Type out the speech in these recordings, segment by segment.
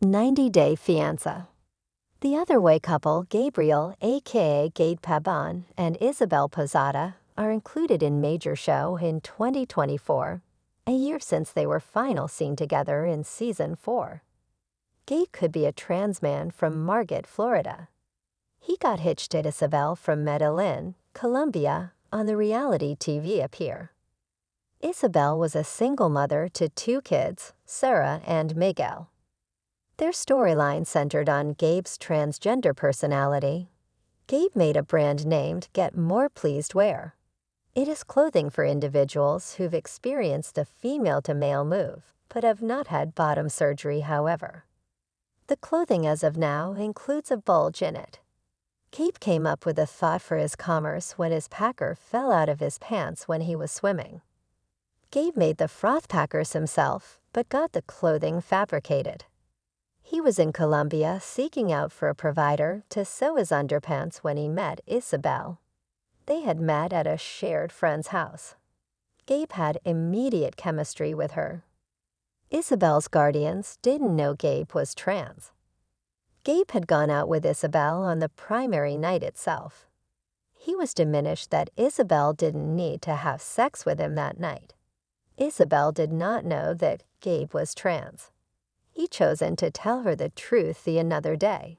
90-Day Fiancé. The other-way couple, Gabriel, aka Gabe Paboga, and Isabel Posada, are included in Major Show in 2024, a year since they were final seen together in Season 4. Gabe could be a trans man from Margate, Florida. He got hitched at Isabel from Medellin, Colombia, on the reality TV appear. Isabel was a single mother to 2 kids, Sarah and Miguel. Their storyline centered on Gabe's transgender personality. Gabe made a brand named Get More Pleased Wear. It is clothing for individuals who've experienced the female-to-male move, but have not had bottom surgery, however. The clothing as of now includes a bulge in it. Gabe came up with a thought for his commerce when his packer fell out of his pants when he was swimming. Gabe made the froth packers himself, but got the clothing fabricated. He was in Colombia seeking out for a provider to sew his underpants when he met Isabel. They had met at a shared friend's house. Gabe had immediate chemistry with her. Isabel's guardians didn't know Gabe was trans. Gabe had gone out with Isabel on the primary night itself. He was diminished that Isabel didn't need to have sex with him that night. Isabel did not know that Gabe was trans. He chosen to tell her the truth the another day.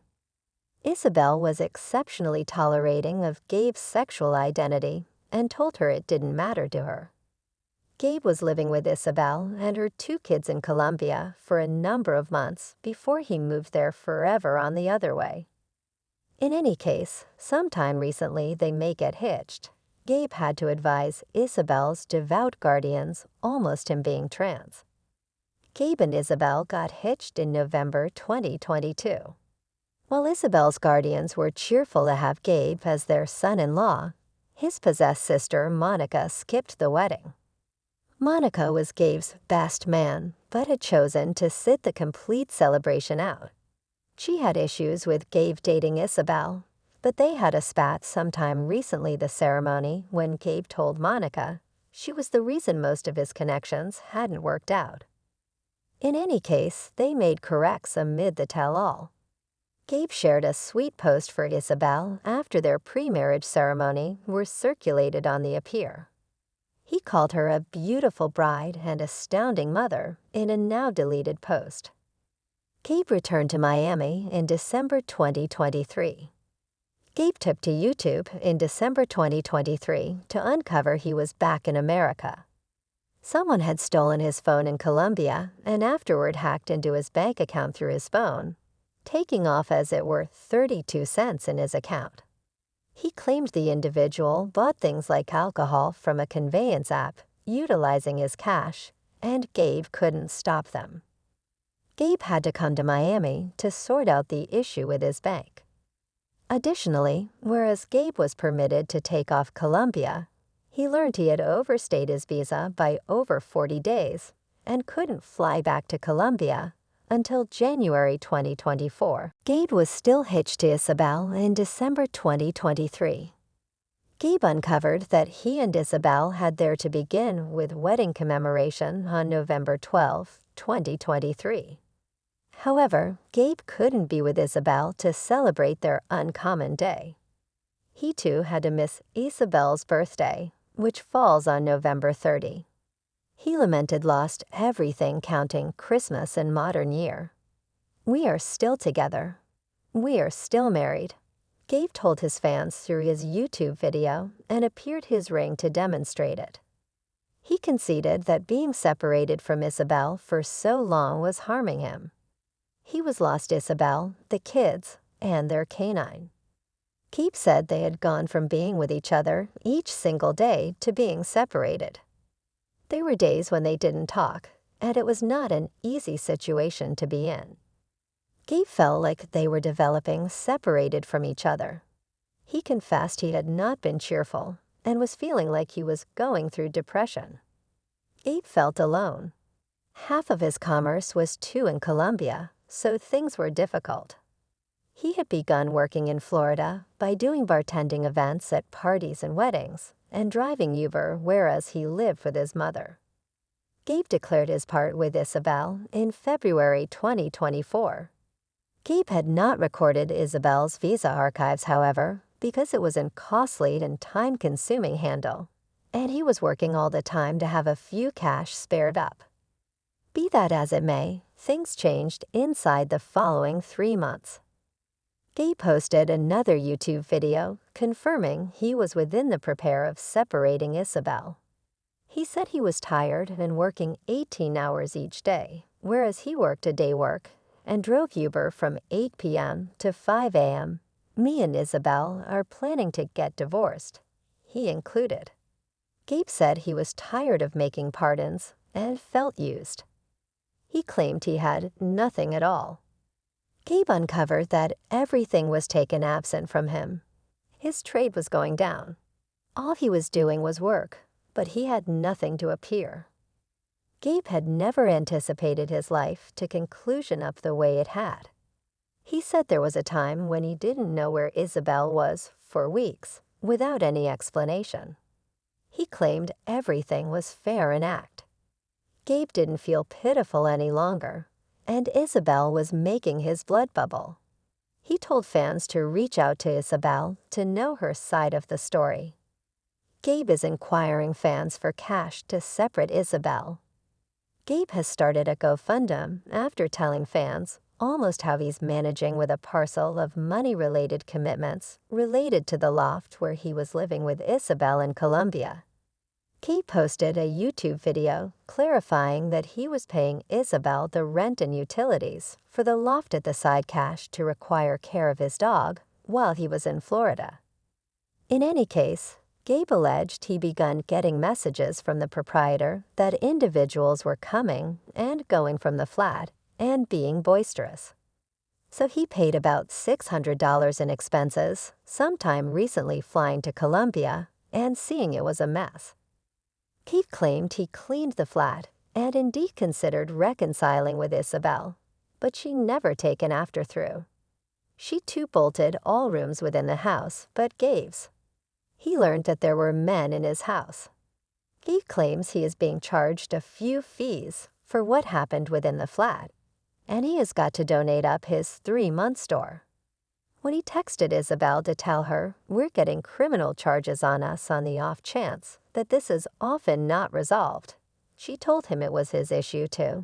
Isabel was exceptionally tolerating of Gabe's sexual identity and told her it didn't matter to her. Gabe was living with Isabel and her 2 kids in Colombia for a number of months before he moved there forever on the other way. In any case, sometime recently they may get hitched. Gabe had to advise Isabel's devout guardians almost him being trans. Gabe and Isabel got hitched in November 2022. While Isabel's guardians were cheerful to have Gabe as their son-in-law, his possessed sister Monica skipped the wedding. Monica was Gabe's best man, but had chosen to sit the complete celebration out. She had issues with Gabe dating Isabel, but they had a spat sometime recently the ceremony when Gabe told Monica she was the reason most of his connections hadn't worked out. In any case, they made corrects amid the tell-all. Gabe shared a sweet post for Isabel after their pre-marriage ceremony were circulated on the appear. He called her a beautiful bride and astounding mother in a now-deleted post. Gabe returned to Miami in December 2023. Gabe took to YouTube in December 2023 to uncover he was back in America. Someone had stolen his phone in Colombia and afterward hacked into his bank account through his phone, taking off as it were 32 cents in his account. He claimed the individual bought things like alcohol from a conveyance app, utilizing his cash, and Gabe couldn't stop them. Gabe had to come to Miami to sort out the issue with his bank. Additionally, whereas Gabe was permitted to take off Colombia, he learned he had overstayed his visa by over 40 days and couldn't fly back to Colombia until January 2024. Gabe was still hitched to Isabel in December 2023. Gabe uncovered that he and Isabel had their to begin with wedding commemoration on November 12, 2023. However, Gabe couldn't be with Isabel to celebrate their uncommon day. He too had to miss Isabel's birthday, which falls on November 30. He lamented lost everything counting Christmas and modern year. "We are still together. We are still married," Gabe told his fans through his YouTube video and appeared his ring to demonstrate it. He conceded that being separated from Isabel for so long was harming him. He was lost Isabel, the kids, and their canine. Gabe said they had gone from being with each other each single day to being separated. There were days when they didn't talk, and it was not an easy situation to be in. Gabe felt like they were developing separated from each other. He confessed he had not been cheerful and was feeling like he was going through depression. Gabe felt alone. Half of his commerce was too in Colombia, so things were difficult. He had begun working in Florida by doing bartending events at parties and weddings and driving Uber, whereas he lived with his mother. Gabe declared his part with Isabel in February 2024. Gabe had not recorded Isabel's visa archives, however, because it was a costly and time-consuming handle, and he was working all the time to have a few cash spared up. Be that as it may, things changed inside the following 3 months. Gabe posted another YouTube video confirming he was within the prepare of separating Isabel. He said he was tired and working 18 hours each day, whereas he worked a day work and drove Uber from 8 p.m. to 5 a.m. Me and Isabel are planning to get divorced, he included. Gabe said he was tired of making pardons and felt used. He claimed he had nothing at all. Gabe uncovered that everything was taken absent from him. His trade was going down. All he was doing was work, but he had nothing to appear. Gabe had never anticipated his life to conclusion up the way it had. He said there was a time when he didn't know where Isabel was for weeks, without any explanation. He claimed everything was fair in act. Gabe didn't feel pitiful any longer, and Isabel was making his blood bubble. He told fans to reach out to Isabel to know her side of the story. Gabe is inquiring fans for cash to separate Isabel. Gabe has started a GoFundMe after telling fans almost how he's managing with a parcel of money-related commitments related to the loft where he was living with Isabel in Colombia. Gabe posted a YouTube video clarifying that he was paying Isabel the rent and utilities for the loft at the side cash to require care of his dog while he was in Florida. In any case, Gabe alleged he begun getting messages from the proprietor that individuals were coming and going from the flat and being boisterous. So he paid about $600 in expenses, sometime recently flying to Colombia and seeing it was a mess. Gabe claimed he cleaned the flat and indeed considered reconciling with Isabel, but she never taken after through. She too bolted all rooms within the house but Gabe's. He learned that there were men in his house. Gabe claims he is being charged a few fees for what happened within the flat, and he has got to donate up his 3-month store. When he texted Isabel to tell her, "We're getting criminal charges on us on the off chance that this is often not resolved," she told him it was his issue too.